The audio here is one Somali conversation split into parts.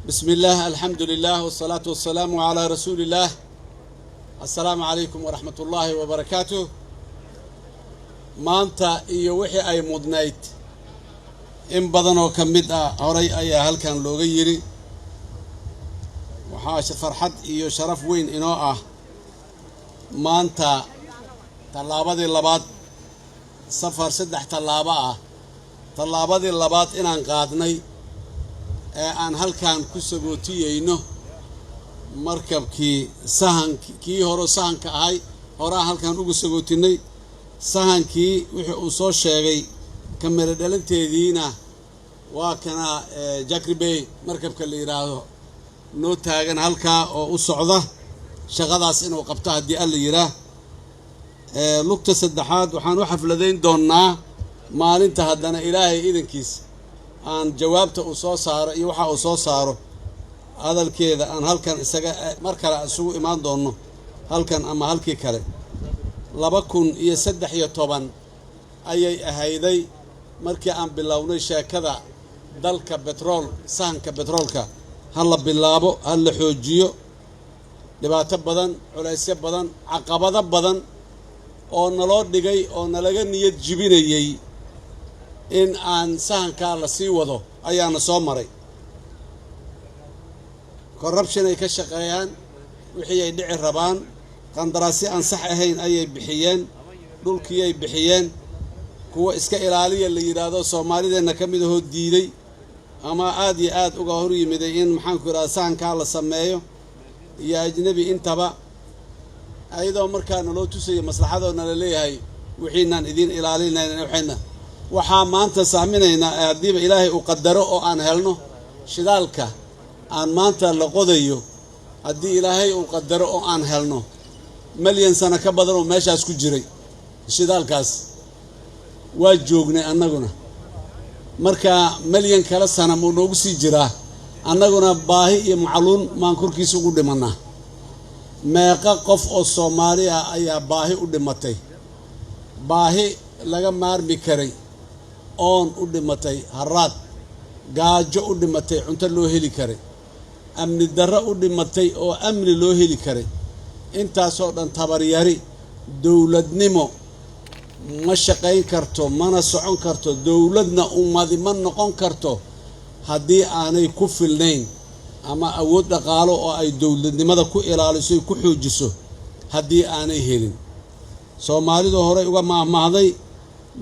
بسم الله الحمد لله والصلاة والسلام على رسول الله. السلام عليكم ورحمة الله وبركاته. maanta iyo wixii ay mudnayd in badan oo kamid ah horay ayaa halkan looga yiri waxa farxad iyo sharaf weyn inoo ah maanta talaabadii labaad safar saddex talaabo ah talaabadii labaad inaan qaadnay ee aan halkan ku sagootiyeyno markabkii sahankii hore sahanka ahay hore halkan ugu sagootinay sahankii wixii uu soo sheegay kamera dhalanteediina waa kana Jakri Bay markabka la yiraahdo noo taagan halka oo u socda shaqadaas inuu qabto hadii alla yiraa lugta saddexaad waxaan u xafladeyn doonaa maalinta haddana ilaahay idankiis aan jawaabta u soo saaro iyo waxa uu soo saaro hadalkeeda aan halkan isaga mar kale isugu imaan doono halkan ama halkii kale 2013 ayay ahayday markii aan bilownay sheekada dalka petrol sahanka petrolka hal bilaabo hal xoojiyo dhibaato badan culaysyo badan caqabado badan oo naloo dhigay oo nalaga niyad jibinayay in aan sahanka la sii wado ayaana soo maray corruption ay ka shaqeeyaan wixii ay dhici rabaan qandaraasi aan sax ahayn ayay bixiyeen dhulkii ay bixiyeen kuwa iska ilaaliya la yiraahdo Soomaalideena kamid ah oo diiday ama aad iyo aad uga hor yimiday in maxaan ku yiraahdaa sahanka la sameeyo iyo ajnabi intaba ayadoo markaana loo tusay maslaxadoona la leeyahay wixiinaan idin ilaalinayna waxaa maanta saaminayna hadiiba ilaahay u qadaro oo aan helno shidaalka aan maanta la qodayo hadii ilaahay uu qadaro oo aan helno milyan sano ka badan oo meeshaas ku jiray shidaalkaas waa joognay annaguna marka milyan kala sano uu noogu sii jiraa annaguna baahi iyo macluun maan korkiisa ugu dhimanaa meeqa qof oo Soomaali ah ayaa baahi u dhimatay baahi laga maarmi karay oon u dhimatay haraad gaajo u dhimatay cunto loo heli karay amni darro u dhimatay oo amni loo heli karay intaasoo dhan tabaryari dawladnimo ma shaqayn karto mana socon karto dawladna ummadi ma noqon karto haddii aanay ku filnayn ama awood dhaqaalo oo ay dawladnimada ku ilaaliso ku xoojiso haddii aanay helin Soomaalidu hore uga maahmaaday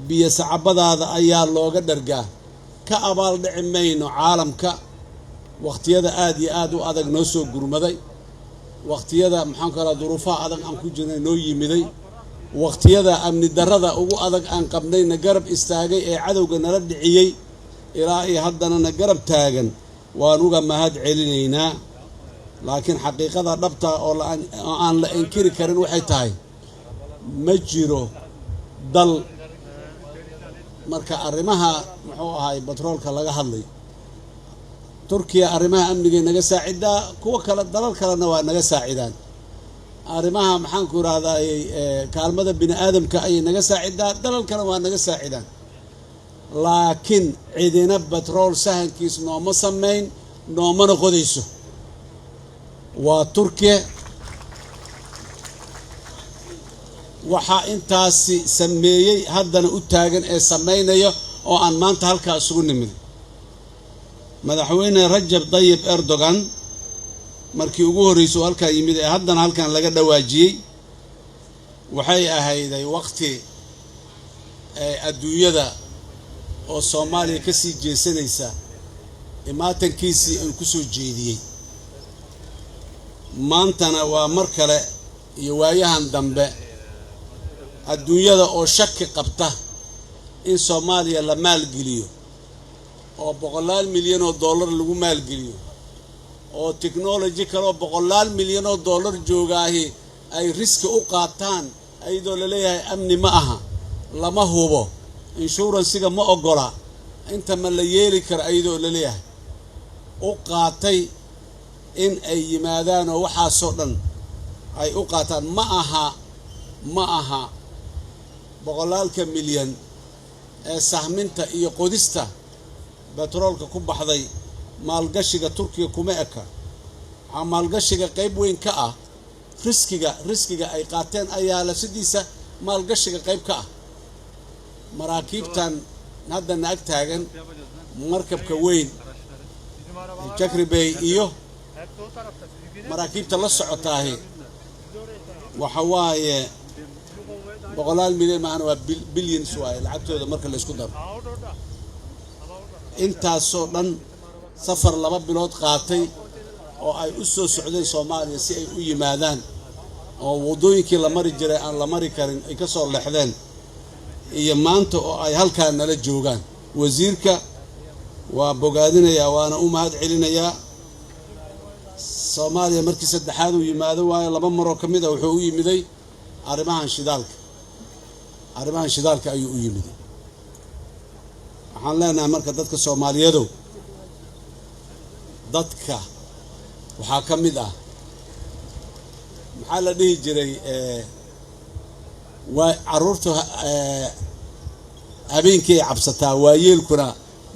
biyo sacabadaada ayaa looga dhargaa ka abaal dhici mayno caalamka waqtiyada aad iyo aad u adag noo soo gurmaday waqtiyada maxaan kala duruufaha adag aan ku jirnay noo yimiday waqtiyada amni darrada ugu adag aan qabnayna garab istaagay ee cadawga nala dhiciyay ilaa ay haddana na garab taagan waan uga mahad celinaynaa laakiin xaqiiqada dhabta oo aan la inkiri karin waxay tahay ma jiro dal marka arrimaha muxuu ahay petrolka laga hadlay Turkiya arrimaha amniga naga saacida kuwa kala dalal kalena waa naga saacidaan arrimaha maxaan ku raahdaa kaalmada bini aadamka ay naga saacida dalal kale waa naga saacidaan laakiin cidina petrol sahankiis nooma sameyn noomana qodayso waa Turkiya waxa intaasi sameeyay haddana u taagan ee sameynaya oo aan maanta halkaas ugu nimid madaxweyne Rajab Tayyip Erdogan markii ugu horeysay halka yimid ee haddana halkan laga dhawaajiyay waxay ahayday waqti adduunyada oo Soomaaliya ka sii jeesanaysa imaatankiisii uu ku soo jeediyay maantana waa mar kale iyo waayahan dambe adduunyada oo shaki qabta in Soomaaliya la maalgeliyo oo $100 milyan lagu maalgeliyo oo technology kale $100 milyan joogaahi ay risk u qaataan ayadoo la leeyahay amni ma aha lama hubo insurance-ga ma ogola inta ma la yeeli karo ayadoo la leeyahay u qaatay in ay yimaadaan oo waxa soo dhan ay u qaataan ma aha $100 milyan ee sahminta iyo qodista petrolka ku baxday maalgashiga Turkiga kuma eka maalgashiga qayb weyn ka ah riskiga ay qaateen ayaa la sidiisa maalgashiga qayb ka ah maraakiibtan hadda naag taagan markabka weyn Jakri Bay iyo maraakiibta la socotaahi waxa waaye boqolaal milyan macna waa billions waaye lacagtooda marka la isku daro intaasoo dhan safar 2 bilood qaatay oo ay u soo socdeen Soomaaliya si ay u yimaadaan oo wadooyinkii la mari jiray aan la mari karin ay ka soo leexdeen iyo maanta oo ay halkaan nala joogaan wasiirka waa bogaadinaya waana u mahad celinaya Soomaaliya markii saddexaad uu yimaado waayo 2 mar oo kamid ah wuxuu u yimiday arrimahan shidaalka ayuu u yimiday waxaan leenahay marka dadka Soomaaliyeed dadka waxaa kamid ah maxaa la dhihi jiray waa caruurta habeenkii cabsataa waayeelkuna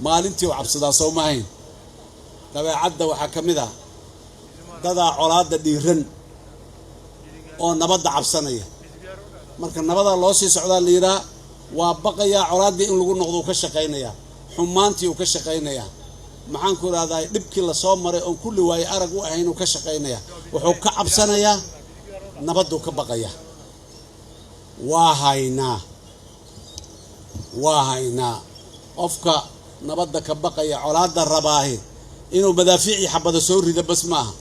maalintii u cabsadaa soo maahayn dabeecadda waxaa kamid ah dadaa colaada dhiiran oo nabadda cabsanaya marka nabada loo sii socdaa la yiraahdo waa baqaya colaadii in lagu noqdo ka shaqeynaya xumaantii uu ka shaqeynaya maxaan ku raadaay dibkii la soo maray oo kulli way arag u ahayn uu ka shaqeynaya wuxuu ka cabsanaya nabadu ka baqaya waa hayna qofka nabadda ka baqaya colaada rabaahi inuu madaafiici xabada soo rida bas maaha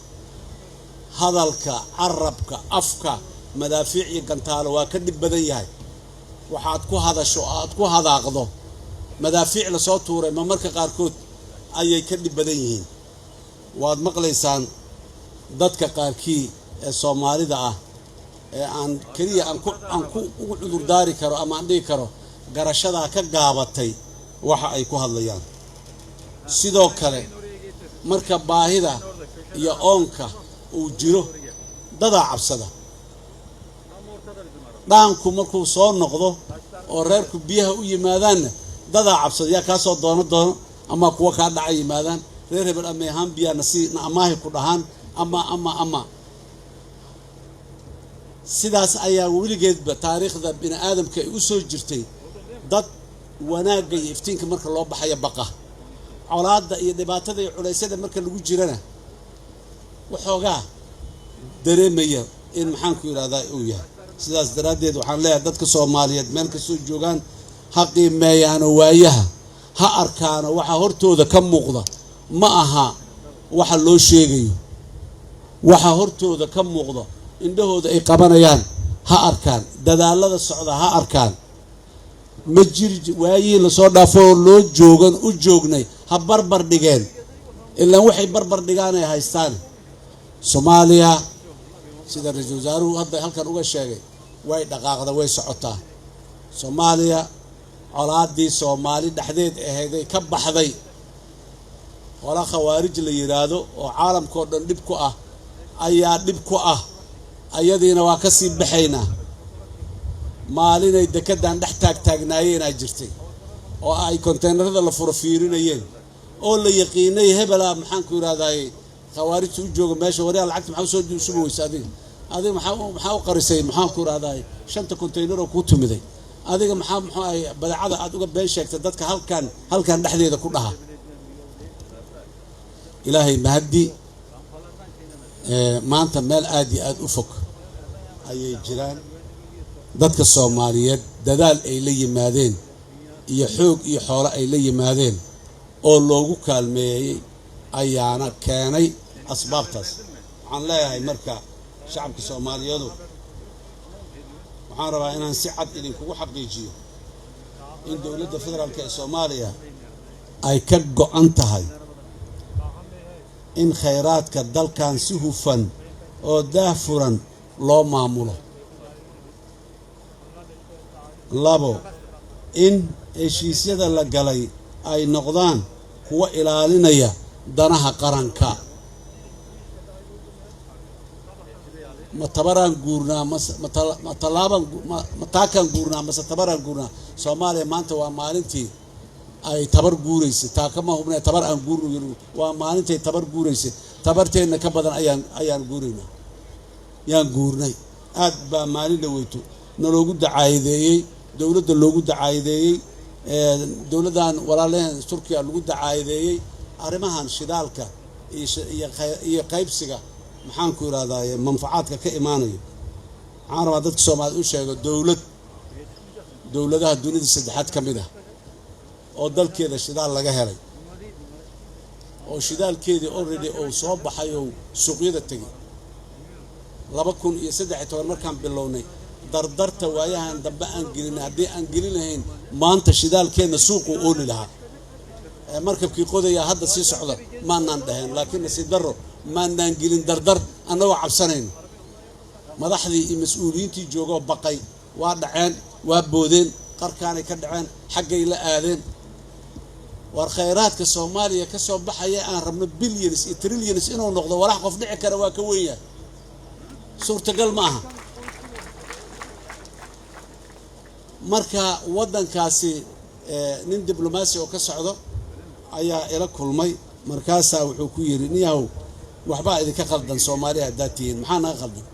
hadalka carabka afka madaafiici gantaalo waa ka dib badan yahay waxaad ku hadasho aad ku hadaaqdo madaafiic la soo tuuray ma marka qaarkood ayay ka dib badan yihiin waad maqlaysaan dadka qaarkii ee Soomaalida ah ee aan kaliya aan ku ugu cudur daari karo ama aan dhigi karo garashada ka gaabatay waxa ay ku hadlayaan sidoo kale marka baahida iyo oonka uu jiro dada cabsada dhaanku markuu soo noqdo oo reerku biyaha u yimaadaan dada cabsada yaa ka soo doono ama kuwa ka dhacay yimaadaan reer hebel ama ahaan biyana si amaahi ku dhahan ama sidaas ayaa weligeedba taariikhda bini aadamka ay u soo jirtay dad wanaaga iyo iftiinka marka loo baxayo baqa colaada iyo dhibaatada iyo culeysada marka lagu jirana waxoogaa dareemaya in maxaan ku yiraahdaa uu yahay sidaas daraadeed waxaan leeyahay dadka Soomaaliyeed meel ka soo joogan ha qiimeeyaan waayaha ha arkaan waxa hortooda ka muuqda ma aha waxa loo sheegayo waxa hortooda ka muuqda indhahooda ay qabanayaan ha arkaan dadaalada socda ha arkaan ma jiri waayii la soo dhaafo loo joognay ha barbar dhigeen ilaa waxay barbar dhigaan ay haystaan Soomaaliya sida ra'iisul wasaaruhu hadda halkan uga sheegay way dhaqaaqda way socotaa Soomaaliya colaadii Soomaali dhaxdeed ahayd ka baxday wala khawaarij la yiraahdo oo caalamka dhan dib ku ah ayaa dib ku ah ayadiina waa ka sii baxayna maalinay dekedan dhex taagnaayeen ay jirtay oo ay containerada la furo fiirinayeen oo la yaqiinay hebela maxaan ku yiraahday khawaarij u jooga meesha wariya lacagta maxaa soo duusubaysaa adiga maxaa u qarisay maxaan ku yiraahday 5 container oo ku tumiday adiga maxaa ay badacada aad uga been sheegtay dadka halkan dhaxdeeda ku dhaha ilaahay mahdi maanta meel aad iyo aad u fog ayay jiraan dadka Soomaaliyeed dadaal ay la yimaadeen iyo xoog iyo xoolo ay la yimaadeen oo loogu kaalmeeyay ayaana keenay asbaabtaas waxaan leeyahay marka shacabka Soomaaliyeed waxaan rabaa inaan si cad idinkugu xaqiijiyo in dawladda federaalka ee Soomaaliya ay ka go'an tahay in khayraadka dalkan si hufan oo daahfuran loo maamulo labo in heshiisyada la galay ay noqdaan kuwa ilaalinaya danaha qaranka matabaran guurnaa matalaban matakan guurnaa masatabaran guurnaa Soomaaliya maanta waa maalintii ay tabar guuraysa taa kama hubnay tabar aan guurno waa maalintay tabar guuraysa tabarteena ka badan ayaan guurayna yaan guurnay aad baa maalin dhaweyto naloogu dacaayideeyay dawladda loogu dacaayideeyay dawladdan walaalehen Turkiga lagu dacaayideeyay arrimahan shidaalka iyo qaybsiga maxaan ku iraadaaye manfacaadka ka imaanayo waxaan rabaa dadka Soomaaliyeed u sheego dawladaha dunida saddexaad ka mid ah oo dalkeeda shidaal laga helay oo shidaalkeedii already oo soo baxay oo suuqyada tagay 2013 markaan bilownay dardarta waayahan dambe aan gelin hadii aan gelin lahayn maanta shidaalkeena suuqu ooli lahaa markabkii qodaya hadda sii socda maanaan dhahayn laakiin si daro maanaan gelin dardar anagoo cabsanayno madaxdii iyo mas'uuliyiintii joogoo baqay waa dhaceen waa boodeen qarkaanay ka dhaceen xaggay la aadeen war khayraadka Soomaaliya ka soo baxaya aan rabno billions iyo trillions inuu noqdo walax qof dhici kara waa ka weyn yahay suurtagal ma aha marka wadankaasi nin diblomaasi oo ka socdo ayaa ila kulmay markaas wuxuu ku yiri niyahow waxba idinka qaldan Soomaaliya hadaatiin maxaa naga qaldan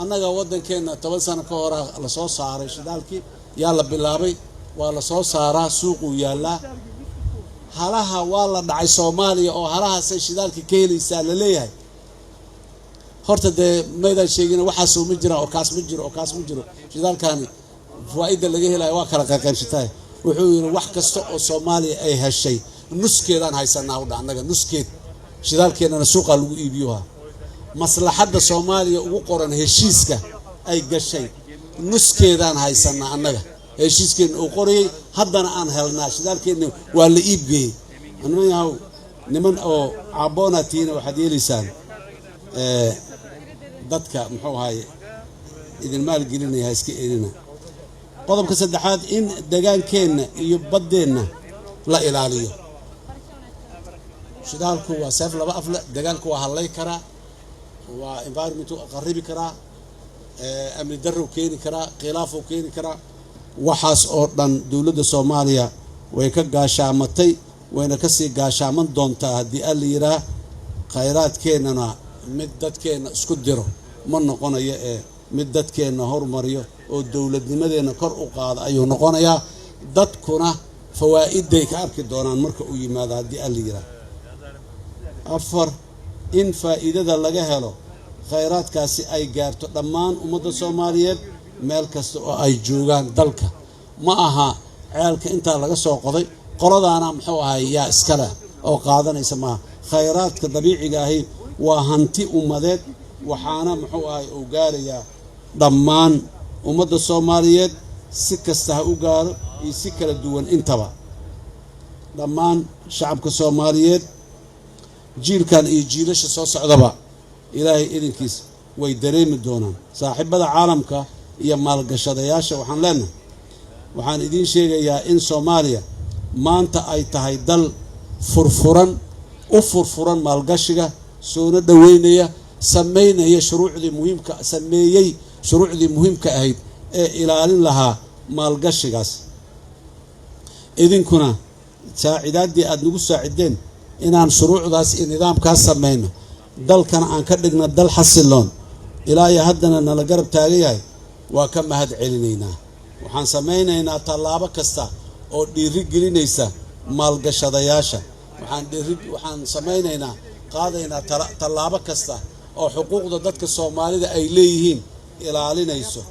annaga wadankeena 10 sano ka hor la soo saaray shidaalkii yaa la bilaabay waa la soo saaraa suuqu yaala halaha waa la dhacay Soomaaliya oo halahaas shidaalkii ka helaysaa la leeyahay horta de meedan sheegina waxa soo ma jira oo kaas ma jiro shidaalkani faa'iido laga helayo waa kala qaybsatay wuxuu yiri wax kasta oo Soomaaliya ay heshay nuskeedaan haysanaa u dhacnaga nuskeed shidaalkeena suuqa lagu iibiyo maslaxada Soomaaliya ugu qoran heshiiska ay gashay nuskeedaan haysanaa annaga heshiiskeen oo qoriyay haddana aan helnaa shidaalkeena waa la iibgeeyay annaga niman oo caaboonatina waxaad yeelisaan dadka muxuu ahaayay idin maal gelinaya iska eerina qodobka saddexaad in deegaankeena iyo badeena la ilaaliyo shidaalku waa seef laba afle deegaanku waa halay karaa waa environment qaribi karaa amni darro keeni karaa khilaaf keeni karaa waxaas oo dhan dawladda Soomaaliya way ka gaashaamatay wayna ka sii gaashaaman doontaa hadii aan la yiraahdo khayraadkeenana mid dadkeena isku diro ma noqonayo mid dadkeena hormariyo oo dawladnimadeena kor u qaado ayuu noqonayaa dadkuna fawaa'iday ka arki doonaan marka uu yimaado hadii aan la yiraahdo afar in faa'iidada laga helo khayraadkaasi ay gaarto dhammaan ummadda Soomaaliyeed meel kasta oo ay joogaan dalka ma aha ceelka inta laga soo qoday qoladaana muxuu ahay yaa iskala oo qaadanaysa ma khayraadka dabiiciga ahi waa hanti ummadeed waxaana muxuu ahay oo gaaraya dhammaan ummadda Soomaaliyeed si kasta ha u gaaro iyo si kala duwan intaba dhammaan shacabka Soomaaliyeed jiilkan iyo jiilasha soo socdaba ilaahay idinkiis way dareemi doonaan saaxiibada caalamka iyo maalgashadayaasha waxaan idin sheegayaa in Soomaaliya maanta ay tahay dal furfuran maalgashiga soo dhaweynaya sameeyay shuruucdii muhiimka ahayd ee ilaalin lahaa maalgashigaas idinkuna saacidaadii aad nagu saacideen inaan shuruucdaas iyo nidaamkaas sameeyno dalkan aan ka dhigna dal xasiloon ilaa haddana nala garab taagayahay waa ka mahad celinaynaa waxaan sameynaynaa tallaabo kasta oo dhiiri gelinaysa maalgashadayaasha waxaan sameynaynaa qaadaynaa tallaabo kasta oo xuquuqda dadka Soomaalida ay leeyihiin ilaalinayso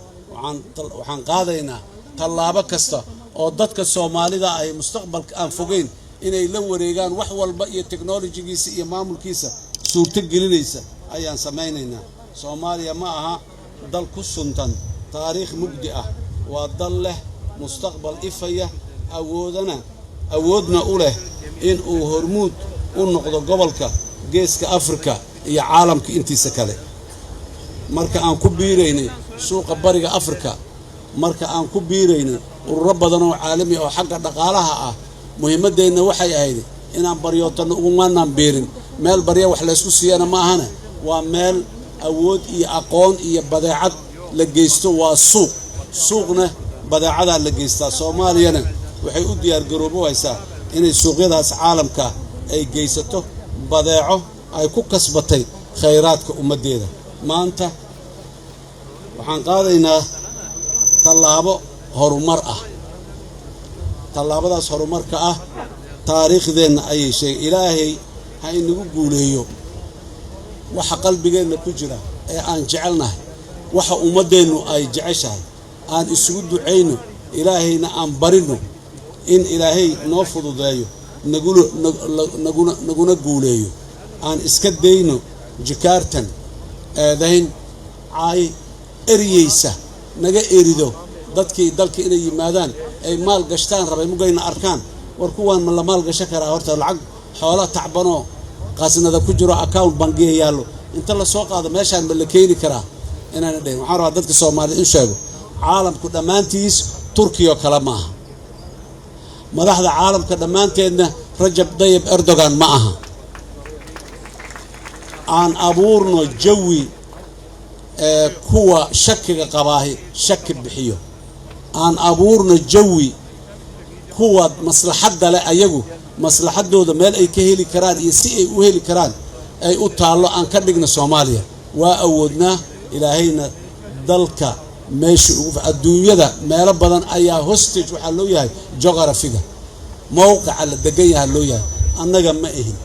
waxaan qaadaynaa tallaabo kasta oo dadka Soomaalida ay mustaqbalka aan fogeyn inay la wareegaan wax walba iyo technology-giisa iyo maamulkiisa suurto gelinaysa ayaan sameynaynaa Soomaaliya ma aha dal ku suntan taariikh mugdi ah waa dal leh mustaqbal ifaya awoodna u leh in uu hormuud u noqdo gobolka geeska Afrika iyo caalamka intiisa kale marka aan ku biireynay suuqa bariga Afrika marka aan ku biireynay ururo badan oo caalami oo xagga dhaqaalaha ah muhiimadeena waxay ahayd inaan baryootano ugu maanaan beerin meel barya wax la isku siiyana ma ahana waa meel awood iyo aqoon iyo badeecad la geysto waa suuqna badeecada la geystaa Soomaaliyana waxay u diyaar garoobaysaa inay suuqyadaas caalamka ay geysato badeeco ay ku kasbatay khayraadka ummadeeda maanta waxaan qaadaynaa tallaabo horumar ah tallaabadaas horumarka ah taariikhdeena ayay sheegay ilaahay ha inagu guuleeyo waxa qalbigeena ku jira ee aan jecelnahay waxa ummadeenu ay jeceshahay aan isugu duceyno ilaahayna aan barino in ilaahay noo fududeeyo naguna guuleeyo aan iska dayno jikaartan eedayn caay eriyeysa naga erido dadkii dalka inay yimaadaan ay maal gashtaan rabay mugayna arkaan war kuwaan ma la maal gasho karaa horta lacag xoolo tacbanoo qasnada ku jiro account bangiga yaallo inta la soo qaado meeshaan ma la keeni karaa inaan dhayn waxaan rabaa dadka Soomaaliyeed in sheego caalamku dhamaantiis Turkiyo kala maaha madaxda caalamka dhamaanteedna Rajab Tayyip Erdogan ma aha aan abuurno jawi kuwa shakiga qabaahi shaki bixiyo aan abuurno jawi kuwa maslaxadda leh ayagu maslaxadooda meel ay ka heli karaan iyo si ay u heli karaan ay u taalo aan ka dhigno Soomaaliya waa awoodna ilaahayna dalka meesha ugu adduunyada meel badan ayaa hostage waxa loo yahay geographiga mowqica la degan yahay loo yahay annaga ma ahin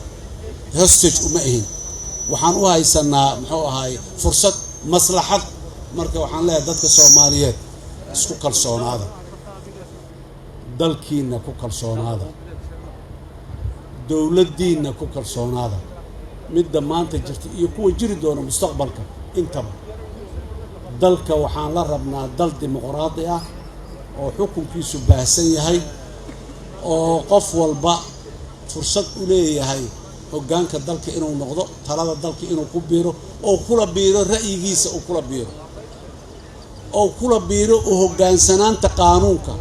hostage uma ahin waxaan u haysanaa muxuu ahaay fursad maslaxad marka waxaan leeyahay dadka Soomaaliyeed isku kalsoonaada dalkiina ku kalsoonaada dawladdiina ku kalsoonaada midda maanta jirta iyo kuwa jiri doona mustaqbalka intaba dalka waxaan la rabnaa dal dimuqraadi ah oo xukunkiisu baahsan yahay oo qof walba fursad u leeyahay hoggaanka dalka inuu noqdo talada dalka inuu ku biiro oo kula biiro ra'yigiisa oo kula biiro hoggaansanaanta qaanuunka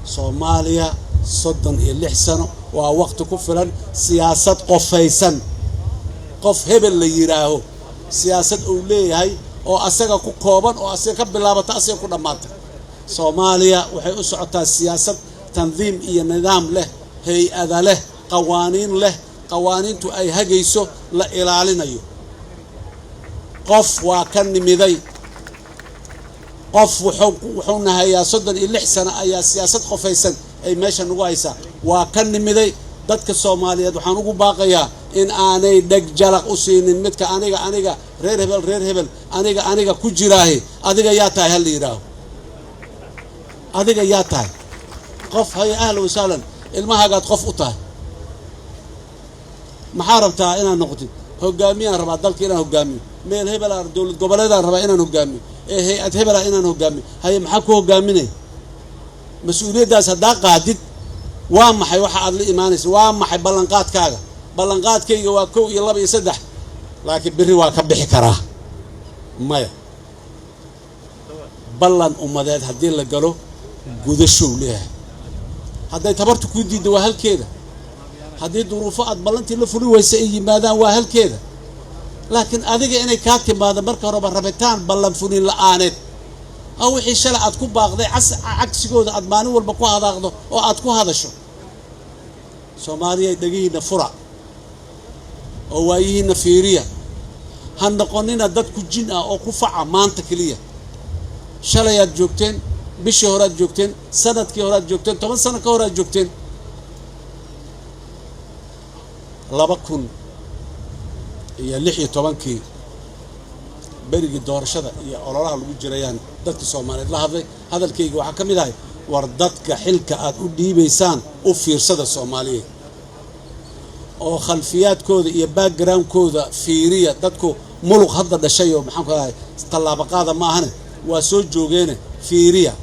Soomaaliya 36 sano waa waqti ku filan siyaasad qofaysan qof hebel la yiraaho siyaasad uu leeyahay oo asaga ku kooban oo asaga ka bilaabata asaga ku dhamaata Soomaaliya waxay u socotaa siyaasad tandiim iyo nidaam leh hay'ada leh qawaaniin leh qawaaniintu ay hagayso la ilaalinayo qof waa kan nimiday qof wuxuu nahayaa 36 sano ayaa siyaasad qofaysan ay meesha nagu haysa waa kan nimiday dadka Soomaaliyeed waxaan ugu baaqayaa in aanay dhag jalaq u siinin midka aniga reer hebel aniga ku jiraahay adiga yaa tahay hal yiraaho adiga yaa tahay qof hay ahlan wa sahlan ilmahagaad qof u tahay maxaa rabtaa inaan noqotid hogaamiyaan rabaa dalka inaan hogaamiyo meel hebel aan dawlad goboleedaan rabaa inaan hogaamiyo hay'ad hebel inaan hogaamiyo hay maxaa ku hogaaminay mas'uuliyadaas hadaa qaadid waa maxay waxa aad la iimaanayso waa maxay ballanqaadkayga waa 1 iyo 2 iyo 3 laakiin biri waa ka bixi karaa maya ballan ummadeed hadii la galo gudasho leeyahay haday tabartu ku diido waa halkeeda haddii duruufo aad ballantii la fuli waysa ay yimaadaan waa halkeeda laakiin adiga inay ka timaado marka horeba rabitaan ballan fulin la'aaneed aw wixii shalay aad ku baaqday cagsigooda aad maalin walba ku hadaaqdo oo aad ku hadasho Soomaaliya dhagiina fura oo waayihiina fiiriya han noqonina dad ku jin ah oo ku faca maanta kaliya shalay aad joogteen bishii hore aad joogteen sanadkii hore aad joogteen 10 sano ka hore aad joogteen 2016 berigi doorashada iyo ololaha lagu jirayaan dadka Soomaaliyeed la hadalkayga waxa kamid ah war dadka xilka aad u dhiibaysaan u fiirsada Soomaaliyeed oo khalfiyaadkooda iyo backgroundkooda fiiriya dadku muluq hadda dhashay oo maxaan ku ahay talaabo qaada ma ahan waa soo joogeen fiiriya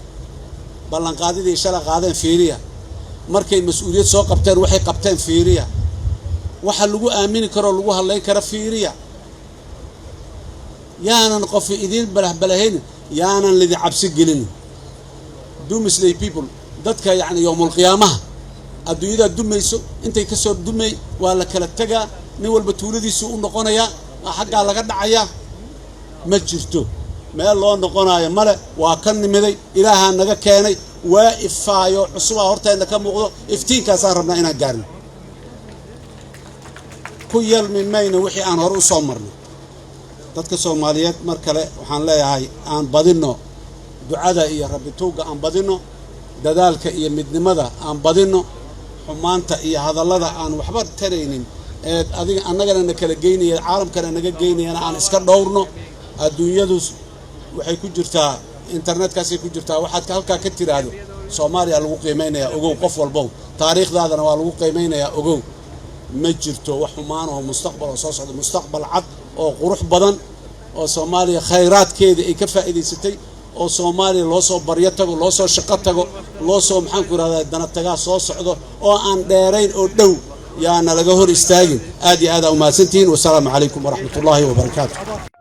ballan qaadidii shala qaadeen fiiriya markay mas'uuliyad soo qabteen waxay qabteen fiiriya waxa lagu aamini karo lagu hadlay kara fiiriya yaanan qof idin balahayn yaanan lidi cabsi gelin dumisley people dadka yaani yawmul qiyaamaha adduunyada dumayso intay ka soo dumay waa la kala tagaa nin walba tuuladiisu u noqonaya xagga laga dhacaya ma jirto meel loo noqonayo male waa kan nimiday ilaaha naga keenay وإفايو عصوبة هرتا إنك موقضو إفتين كاسان ربنا إنا قارن كل من مين وحي عن هرو صومرنا dadka Soomaaliyeed mar kale waxaan leeyahay aan badino ducada iyo rabituuga aan badino dadaalka iyo midnimada aan badino xumaanta iyo hadallada aan waxba taraynin ee adiga annagana kala geynaya caalamkana naga geynayana aan iska dhowrno adduunyadu waxay ku jirtaa internetkaasi ku jirtaa waxaad halka ka tiraado Soomaaliya lagu qiimeynaya ogow qof walbo taariikhdaadana waa lagu qiimeynaya ogow ma jirto wax xumaan oo mustaqbal oo soo socdo mustaqbal cad oo qurux badan oo Soomaaliya khayraadkeeda ay ka faa'iideysatay oo Soomaaliya loo soo baryo tago loo soo shaqo tago loo soo maxaan ku raadayay dana taga soo socdo oo aan dheerayn oo dhow yaana laga hor istaagin aad iyo aad u mahadsantiin wassalaamu calaykum waraxmatullaahi wabarakaatuh